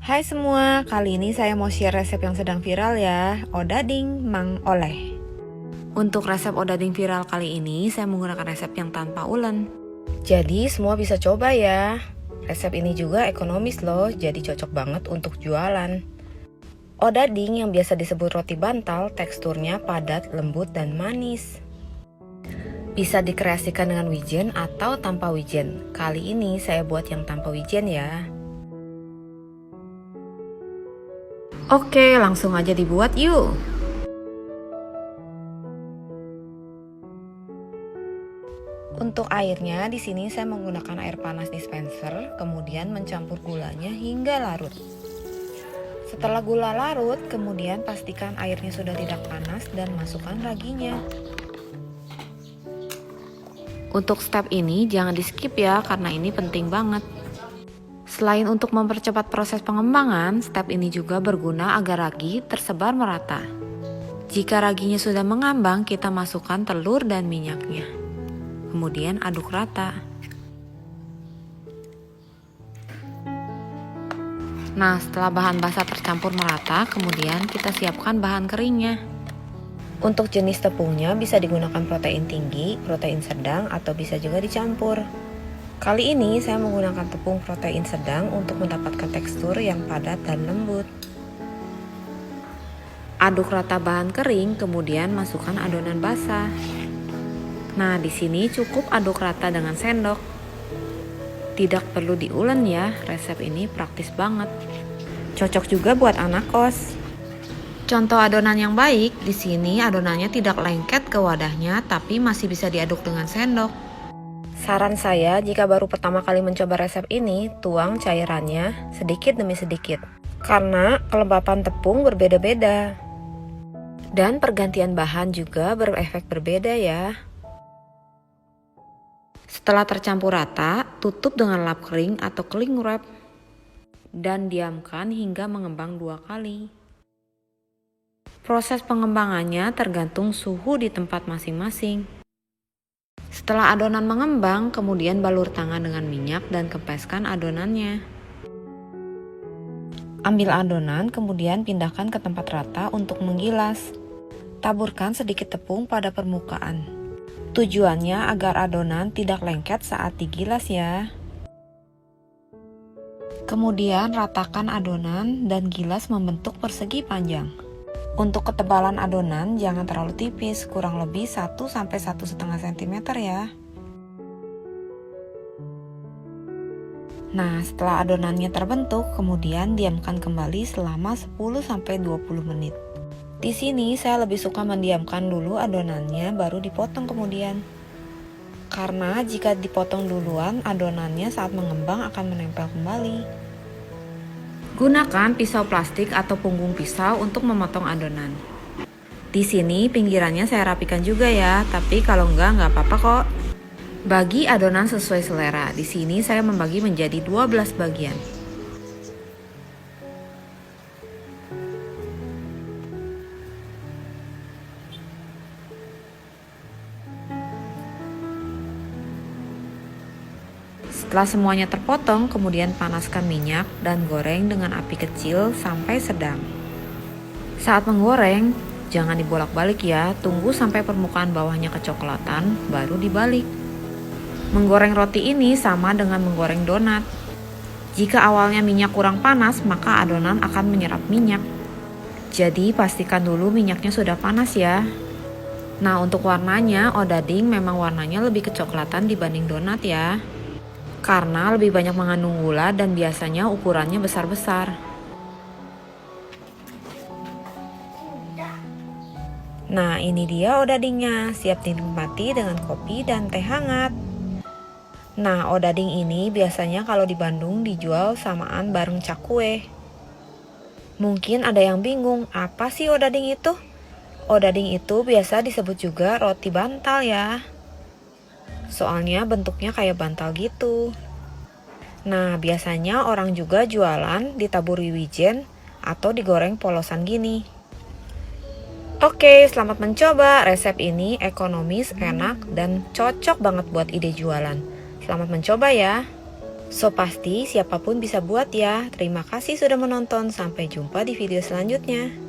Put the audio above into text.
Hai semua, kali ini saya mau share resep yang sedang viral ya, odading Mang Oleh. Untuk resep odading viral kali ini, saya menggunakan resep yang tanpa ulen. Jadi semua bisa coba ya. Resep ini juga ekonomis loh, jadi cocok banget untuk jualan. Odading yang biasa disebut roti bantal, teksturnya padat, lembut, dan manis. Bisa dikreasikan dengan wijen atau tanpa wijen. Kali ini saya buat yang tanpa wijen ya. Oke, langsung aja dibuat yuk. Untuk airnya, di sini saya menggunakan air panas dispenser, kemudian mencampur gulanya hingga larut. Setelah gula larut, kemudian pastikan airnya sudah tidak panas dan masukkan raginya. Untuk step ini jangan di skip ya, karena ini penting banget. Selain untuk mempercepat proses pengembangan, step ini juga berguna agar ragi tersebar merata. Jika raginya sudah mengambang, kita masukkan telur dan minyaknya. Kemudian aduk rata. Nah, setelah bahan basah tercampur merata, kemudian kita siapkan bahan keringnya. Untuk jenis tepungnya bisa digunakan protein tinggi, protein sedang, atau bisa juga dicampur. Kali ini saya menggunakan tepung protein sedang untuk mendapatkan tekstur yang padat dan lembut. Aduk rata bahan kering, kemudian masukkan adonan basah. Nah, di sini cukup aduk rata dengan sendok. Tidak perlu diulen ya, resep ini praktis banget. Cocok juga buat anak kos. Contoh adonan yang baik, di sini adonannya tidak lengket ke wadahnya, tapi masih bisa diaduk dengan sendok. Saran saya, jika baru pertama kali mencoba resep ini, tuang cairannya sedikit demi sedikit. Karena kelembapan tepung berbeda-beda. Dan pergantian bahan juga berefek berbeda ya. Setelah tercampur rata, tutup dengan lap kering atau cling wrap. Dan diamkan hingga mengembang 2 kali. Proses pengembangannya tergantung suhu di tempat masing-masing. Setelah adonan mengembang, kemudian balur tangan dengan minyak dan kempeskan adonannya. Ambil adonan, kemudian pindahkan ke tempat rata untuk menggilas. Taburkan sedikit tepung pada permukaan. Tujuannya agar adonan tidak lengket saat digilas ya. Kemudian ratakan adonan dan gilas membentuk persegi panjang. Untuk ketebalan adonan jangan terlalu tipis, kurang lebih 1–1,5 cm ya. Nah, setelah adonannya terbentuk, kemudian diamkan kembali selama 10–20 menit. Di sini saya lebih suka mendiamkan dulu adonannya baru dipotong kemudian. Karena jika dipotong duluan, adonannya saat mengembang akan menempel kembali. Gunakan pisau plastik atau punggung pisau untuk memotong adonan. Di sini pinggirannya saya rapikan juga ya, tapi kalau nggak apa-apa kok. Bagi adonan sesuai selera. Di sini saya membagi menjadi 12 bagian. Setelah semuanya terpotong, kemudian panaskan minyak dan goreng dengan api kecil sampai sedang. Saat menggoreng, jangan dibolak-balik ya, tunggu sampai permukaan bawahnya kecoklatan, baru dibalik. Menggoreng roti ini sama dengan menggoreng donat. Jika awalnya minyak kurang panas, maka adonan akan menyerap minyak. Jadi pastikan dulu minyaknya sudah panas ya. Nah, untuk warnanya, odading memang warnanya lebih kecoklatan dibanding donat ya. Karena lebih banyak mengandung gula dan biasanya ukurannya besar-besar. Nah, ini dia odadingnya, siap dinikmati dengan kopi dan teh hangat. Nah, odading ini biasanya kalau di Bandung dijual samaan bareng cakwe. Mungkin ada yang bingung, apa sih odading itu? Odading itu biasa disebut juga roti bantal ya. Soalnya bentuknya kayak bantal gitu. Nah, biasanya orang juga jualan ditaburi wijen atau digoreng polosan gini. Oke, selamat mencoba. Resep ini ekonomis, enak, dan cocok banget buat ide jualan. Selamat mencoba ya. So pasti siapapun bisa buat ya. Terima kasih sudah menonton, sampai jumpa di video selanjutnya.